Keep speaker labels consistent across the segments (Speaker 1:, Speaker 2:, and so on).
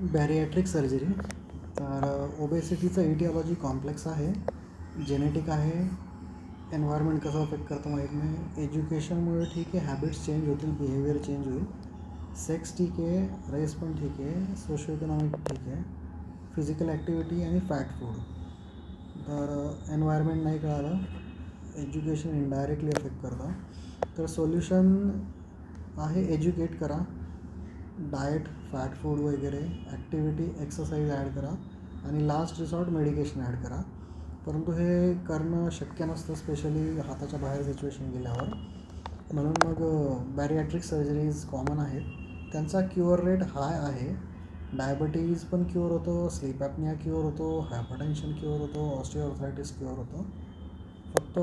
Speaker 1: बॅरिॲट्रिक surgery. तर ओबेसिटीचं इटिओलॉजी complex आहे, genetic आहे, एन्व्हायरमेंट कसं अफेक्ट करतं माहीत नाही, एज्युकेशनमुळे ठीक आहे, हॅबिट्स चेंज होतील, बिहेवियर चेंज होईल, सेक्स ठीक आहे, रेस पण ठीक आहे, सोशो इकॉनॉमिक ठीक आहे, फिजिकल ॲक्टिव्हिटी आणि फॅट फूड. तर एन्व्हायरमेंट नाही कळालं, एज्युकेशन इनडायरेक्टली अफेक्ट करतं. तर सोल्युशन आहे एज्युकेट करा, डाएट, फॅट फूड वगैरे, ॲक्टिव्हिटी, एक्सरसाइज ॲड करा आणि लास्ट रिसॉर्ट मेडिकेशन ॲड करा. परंतु हे करणं शक्य नसतं, स्पेशली हाताच्या बाहेर सिच्युएशन गेल्यावर. म्हणून मग बॅरिॲट्रिक सर्जरीज कॉमन आहेत. त्यांचा क्युअर रेट हाय आहे. डायबिटीज पण क्युअर होतो, स्लीप ॲपनिया क्युअर होतो, हायपरटेन्शन क्युअर होतो, ऑस्टिओआर्थरायटिस क्युअर होतो. फक्त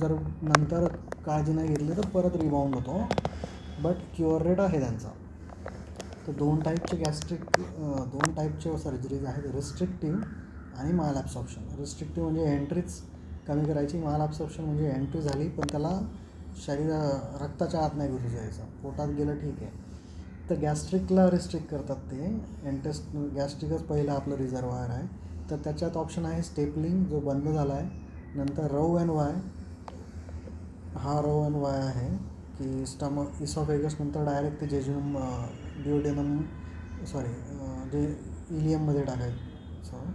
Speaker 1: जर नंतर काळजी नाही घेतली तर परत रिबाउंड होतो, बट क्युअर रेट आहे त्यांचा. तर दोन टाईपचे सर्जरीज आहेत, रिस्ट्रिक्टिव्ह आणि माल ॲब्सॉर्प्शन. रिस्ट्रिक्टिव्ह म्हणजे एंट्रीच कमी करायची, माल ॲब्सॉर्प्शन म्हणजे एंट्री झाली पण त्याला रक्ताच्या आत नाही घुसू जायचं, पोटात गेलं ठीक आहे. तर गॅस्ट्रिकला रिस्ट्रिक्ट करतात ते. गॅस्ट्रिकच पहिलं आपलं रिझर्वायर आहे. तर त्याच्यात ऑप्शन आहे स्टेपलिंग, जो बंद झाला आहे. नंतर रव एन वाय, हा रव एन वाय आहे की इसॉफेगस नंतर डायरेक्ट ते जेजुनम ड्युओडेनम जे इलियममध्ये टाकायचं,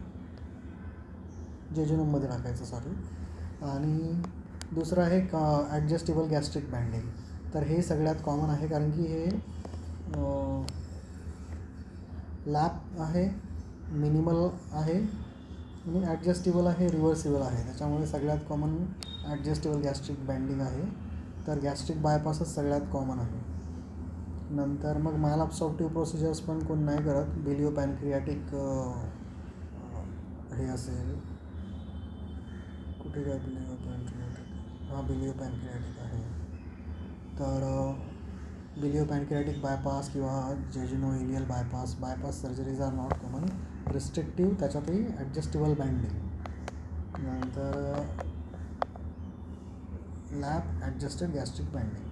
Speaker 1: जेजुनममध्ये टाकायचं. आणि दुसरं आहे ॲडजस्टेबल गॅस्ट्रिक बँडिंग. तर हे सगळ्यात कॉमन आहे, कारण की हे लॅप आहे, मिनिमल आहे आणि ॲडजस्टेबल आहे, रिव्हर्सिबल आहे. त्याच्यामुळे सगळ्यात कॉमन ॲडजस्टेबल गॅस्ट्रिक बँडिंग आहे. तर गॅस्ट्रिक बायपासच सगळ्यात कॉमन आहे. नंतर मग माल ॲब्सॉर्प्टिव्ह प्रोसिजर्स पण कोण नाही करत. बिलिओ पॅनक्रियाटिक हे असेल, कुठे काय बिलिओ पॅनक्रियाटिक, बिलिओ पॅनक्रियाटिक आहे. तर बिलिओ पॅनक्रियाटिक बायपास किंवा jejunoileal bypass surgeries are not common. Restrictive, त्याच्यातही ॲडजस्टेबल बँडिंग. नंतर lap adjusted gastric banding.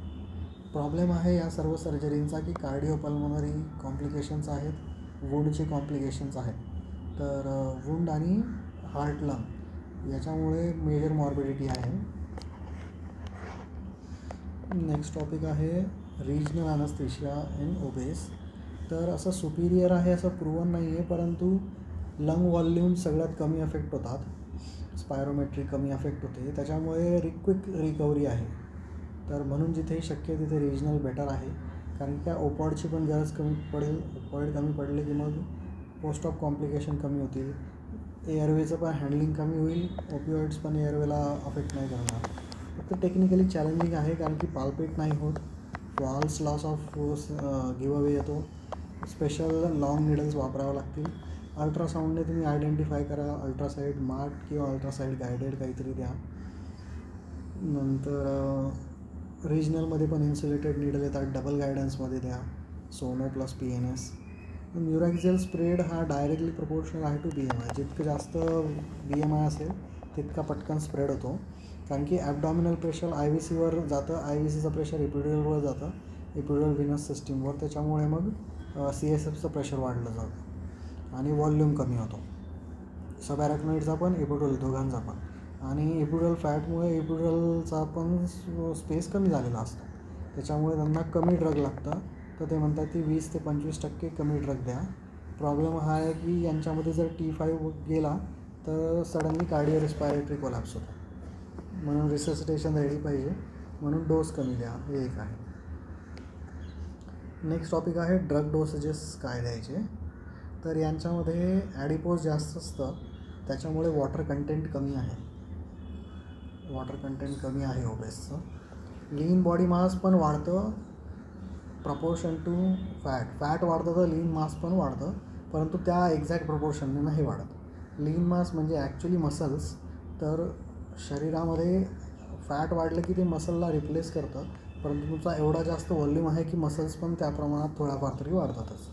Speaker 1: Problem आहे या सर्व सर्जरींचा की कार्डिओपल्मोनरी कॉम्प्लिकेशन्स आहेत, वुंडचे कॉम्प्लिकेशन्स आहेत. तर वुंड आणि हार्ट लंग याच्यामुळे मेजर मॉर्बिडिटी आहे. नेक्स्ट टॉपिक आहे रिजनल ॲनेस्थेशिया इन ओबेस. तर असं सुपिरियर आहे असं प्रूव्हन नाही आहे, परंतु लंग व्हॉल्यूम सगळ्यात कमी अफेक्ट होतात, स्पायरोमेट्री कमी अफेक्ट होते, त्याच्यामुळे क्विक रिकव्हरी आहे. तर म्हणून जिथेही शक्य तिथे रिजनल बेटर आहे, कारण की ओपॉइडची पण गरज कमी पडेल. ओपॉइड कमी पडले की मग पोस्ट ऑफ कॉम्प्लिकेशन कमी होतील, एअरवेचं पण हँडलिंग कमी होईल, ओपिओइड्स पण एअरवेला अफेक्ट नाही करणार. फक्त टेक्निकली चॅलेंजिंग आहे, कारण की पाल्पेट नाही होत, false loss of force give away येतो, स्पेशल लॉंग निडल्स वापरावं लागतील. अल्ट्रासाऊंडने तुम्ही आयडेंटिफाय करा, अल्ट्रासाईड मार्ट किंवा अल्ट्रासाईड गायडेड काहीतरी द्या. नंतर रिजनलमध्ये पण इन्सुलेटेड निडल येतात, डबल गायडन्समध्ये द्या, सोनो प्लस PNS. न्यूरॅक्झियल स्प्रेड हा डायरेक्टली प्रोपोर्शनल आहे टू BMI. जितकं जास्त BMI असेल तितका पटकन स्प्रेड होतो, कारण की ॲबडॉमिनल प्रेशर IVCवर जातं, IVCचं प्रेशर एपिड्युरलवर जातं, एपिड्युरल व्हिनस सिस्टीमवर. त्याच्यामुळे मग CSFचं प्रेशर वाढलं जातं आणि व्हॉल्यूम कमी होतो, सबॲरेक्नॉइडचा पण एपिड्युरल दोघांचा पण. आणि एपिड्युरल फॅटमुळे एपिड्युरलचा पण स्पेस कमी झालेला असतो, त्याच्यामुळे त्यांना कमी ड्रग लागतं. तर ते म्हणतात की 20 ते 25% कमी ड्रग द्या. प्रॉब्लेम हा आहे की यांच्यामध्ये जर T5 गेला तर सडनली कार्डिओ रेस्पायरेटरी कोलॅप्स होतो, म्हणून रिससिटेशन रेडी पाहिजे, म्हणून डोस कमी द्या, हे एक आहे. नेक्स्ट टॉपिक आहे ड्रग डोसेजेस काय द्यायचे. तर यांच्यामध्ये ॲडिपोज जास्त असतं, त्याच्यामुळे वॉटर कंटेंट कमी आहे, ओबेसचं. लीन बॉडी मास पण वाढतं प्रपोर्शन टू फॅट वाढतं, तर लीन मास पण वाढतं, परंतु त्या एक्झॅक्ट प्रपोर्शनने नाही वाढत. लीन मास म्हणजे ॲक्च्युली मसल्स. तर शरीरामध्ये फॅट वाढलं की ते मसलला रिप्लेस करतं, परंतु तुमचा एवढा जास्त व्हॉल्यूम आहे की मसल्स पण त्या प्रमाणात थोड्याफार तरी वाढतातच.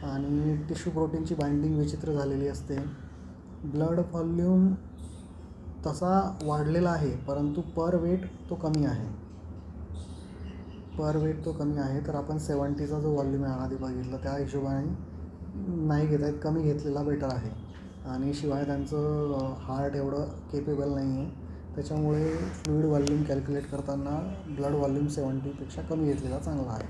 Speaker 1: आणि टिश्यू प्रोटीनची बाइंडिंग विचित्र झालेली असते. ब्लड व्हॉल्यूम तसा वाढलेला आहे, परंतु पर वेट तो कमी आहे. तर आपण 70चा जो व्हॉल्यूम आहे आधी बघितलं त्या हिशोबाने नाही घेत आहेत, कमी घेतलेला बेटर आहे. आणि शिवाय त्यांचं हार्ट एवढं केपेबल नाही आहे, त्याच्यामुळे फ्लुईड व्हॉल्यूम कॅल्क्युलेट करताना ब्लड व्हॉल्यूम 70पेक्षा कमी घेतलेला चांगला आहे.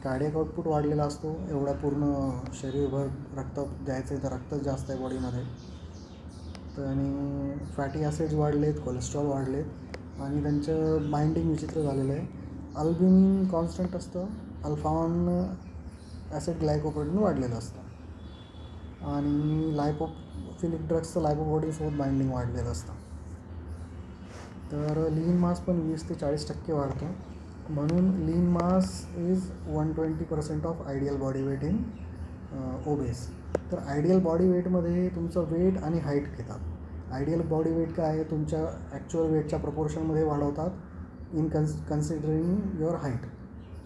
Speaker 1: कार्डियक आउटपुट वाढलेला असतो, एवढा पूर्ण शरीरभर रक्त द्यायचं आहे तर रक्तच जास्त आहे बॉडीमध्ये. तर आणि फॅटी ॲसिड्स वाढलेत, कोलेस्ट्रॉल वाढलेत आणि त्यांचं बाइंडिंग विचित्र झालेलं आहे. अल्ब्युमिन कॉन्स्टंट असतं, अल्फा-1 ॲसिड ग्लायकोप्रोटीन वाढलेलं असतं आणि लायपोफिलिक ड्रग्सचं लायपोबॉडीसोबत बाइंडिंग वाढलेलं असतं. तर लीन मास पण 20 ते 40% वाढतो. म्हणून lean mass is 120% of ideal body weight in obese. तर आयडियल बॉडी वेटमध्ये तुमचं वेट आणि हाईट घेतात. आयडियल बॉडी वेट काय आहे, तुमच्या ॲक्च्युअल वेटच्या प्रपोर्शनमध्ये वाढवतात इन कन्सिडरिंग युअर हाईट.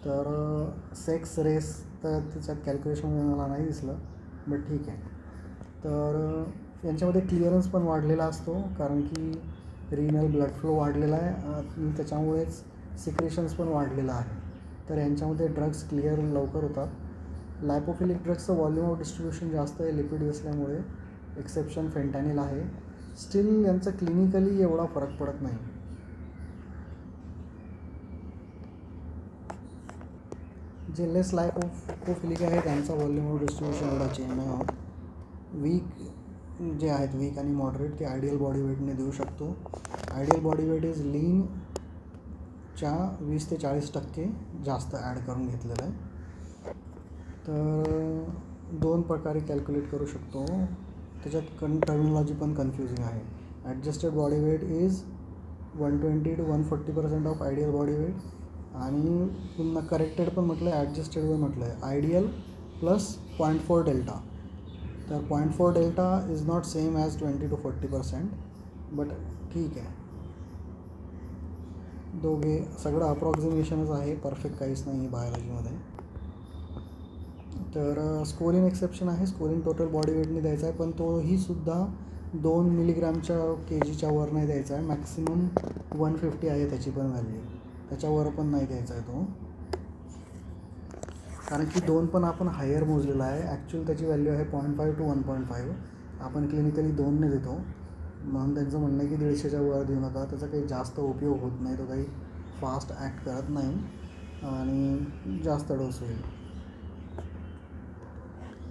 Speaker 1: तर सेक्स, रेस तर त्याच्यात कॅल्क्युलेशनमध्ये मला नाही दिसलं, बट ठीक आहे. तर यांच्यामध्ये क्लिअरन्स पण वाढलेला असतो, कारण की रिनल ब्लड फ्लो वाढलेला आहे आणि त्याच्यामुळेच सिक्रेशन्स पण वाढलेलं आहे. तर यांच्यामध्ये ड्रग्स क्लिअर लवकर होतात. लायपोफिलिक ड्रग्सचं व्हॉल्यूम ऑफ डिस्ट्रीब्युशन जास्त आहे लिक्विड असल्यामुळे, एक्सेप्शन फेंटॅनिल आहे. स्टील यांचं क्लिनिकली एवढा फरक पडत नाही. जे लेस लायपोफिलिक आहे त्यांचा व्हॉल्यूम ऑफ डिस्ट्रीब्युशन एवढा चेंज नाही होत. वीक जे आहेत, वीक आणि मॉडरेट, ते आयडियल बॉडी वेटने देऊ शकतो. आयडियल बॉडी वेट इज लीनच्या 20 ते 40% जास्त ॲड करून घेतलेलं आहे. तर 2 प्रकारे कॅल्क्युलेट करू शकतो. त्याच्यात टर्मिनॉलॉजी पण कन्फ्युजिंग आहे. Adjusted body weight is 120 to 140% of ideal body weight. आणि पुन्हा करेक्टेड पण म्हटलं आहे, ॲडजस्टेड पण म्हटलं आहे. Ideal plus 0.4 delta. तर 0.4 delta is not same as 20 to 40%, but ठीक आहे. दोघे सगळं अप्रॉक्झिमेशनच आहे, परफेक्ट काहीच नाही बायोलॉजीमध्ये. तर स्कोलिन एक्सेप्शन आहे. स्कोलिन टोटल बॉडी वेटने द्यायचा आहे, पण तोही सुद्धा 2 मिलीग्रामच्या kgच्या वर नाही द्यायचा आहे. मॅक्सिमम 150 आहे त्याची पण व्हॅल्यू, त्याच्यावर पण नाही द्यायचा आहे तो, कारण की 2 पण आपण हायर मोजलेला आहे. ॲक्च्युअल त्याची व्हॅल्यू आहे 0.5 to 1.5. आपण क्लिनिकली 2ने देतो, म्हणून त्यांचं म्हणणं आहे की 150च्या वर देऊ नका. त्याचा काही जास्त उपयोग होत नाही, तो काही फास्ट ॲक्ट करत नाही आणि जास्त डोस होईल.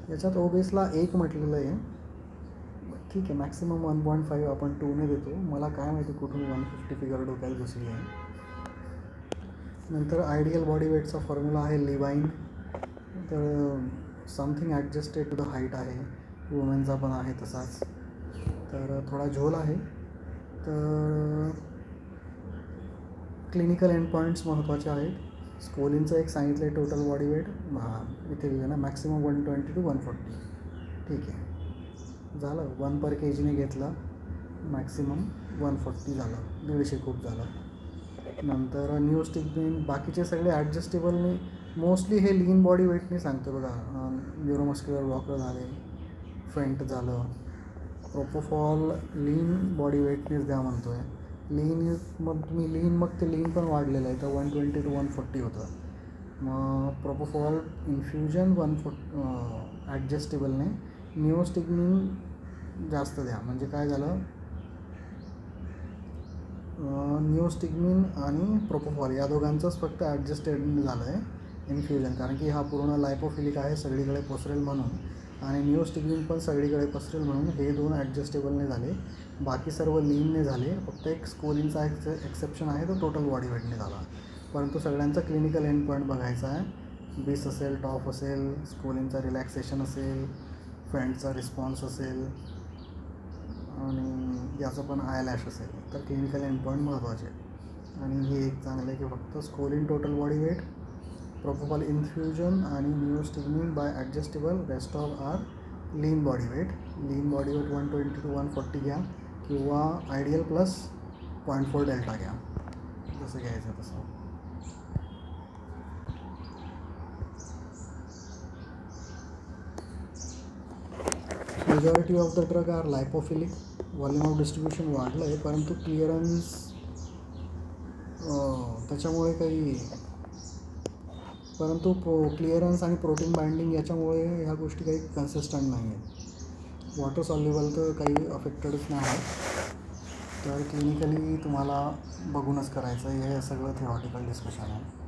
Speaker 1: याच्यात ओबेसला 1 म्हटलेलं आहे, ठीक आहे. मॅक्सिमम 1.5 आपण 2ने देतो. मला काय माहिती कुठून 150 फिगर डोक्यात घुसली आहे. नंतर आयडियल बॉडी वेटचा फॉर्म्युला आहे लिवाईन. तर something adjusted to the height आहे, वुमेनचा पण आहे तसाच. तर थोडा झोल आहे. तर क्लिनिकल एंड पॉईंट्स महत्त्वाचे आहेत. स्कोलिनचं एक सांगितलं आहे, टोटल बॉडी वेट इथे लिहिलं ना, मॅक्सिमम 120 to 140. ठीक आहे, झालं. 1 per kgने घेतलं, मॅक्सिमम 140 झालं, 150 खूप झालं. नंतर न्यू स्टिग्मिन, बाकीचे सगळे ॲडजस्टेबलने, मोस्टली हे लीन बॉडी वेटने सांगतो बघा. न्यूरोमस्क्युलर ब्लॉकर झाले, फेंट झालं. प्रोपोफॉल लीन बॉडी वेटनेच द्या म्हणतो आहे. मग ते लीन पण वाढलेलं आहे, तर 120 to 140 होतं. मग प्रोपोफॉल इन्फ्युजन 140 ॲडजस्टेबलने. निओस्टिग्मिन जास्त द्या. म्हणजे काय झालं, निओस्टिग्मिन आणि प्रोपोफॉल या दोघांचंच फक्त ॲडजस्टेड झालं आहे इन्फ्युजन, कारण की हा पूर्ण लायपोफिलिक आहे, सगळीकडे पसरेल म्हणून. आणि निओस्टिग्मिन पण सगळीकडे पसरेल म्हणून हे 2 ॲडजस्टेबलने झाले. बाकी सर्व लीनने झाले. फक्त एक स्कोलिनचा एक्सेप्शन आहे, तो टोटल बॉडी वेटने झाला. परंतु सगळ्यांचा क्लिनिकल एंड पॉईंट बघायचा आहे. बीस असेल, टॉफ असेल, स्कोलिनचा रिलॅक्सेशन असेल, फेंटचा रिस्पॉन्स असेल आणि याचं पण आयलॅश असेल. तर क्लिनिकल एंड पॉईंट महत्त्वाचे. आणि हे एक चांगलं आहे की फक्त scoline total body weight, propofol infusion आणि neostigmine by adjustable, rest of are lean body weight. Lean body weight 120 to 140 घ्या, किंवा आयडियल प्लस 0.4 डेल्टा घ्या, जसं घ्यायचं तसं. Majority of the drug are lipophilic. Volume of distribution वाढलं आहे, परंतु क्लिअरन्स त्याच्यामुळे काही परंतु क्लिअरन्स आणि प्रोटीन बाइंडिंग याच्यामुळे ह्या गोष्टी काही कन्सिस्टंट नाही आहेत. वॉटर सॉल्युबल तर काही अफेक्टेडच नाही आहेत. तर क्लिनिकली तुम्हाला बघूनच करायचं, हे सगळं थिओरिटिकल डिस्कशन आहे.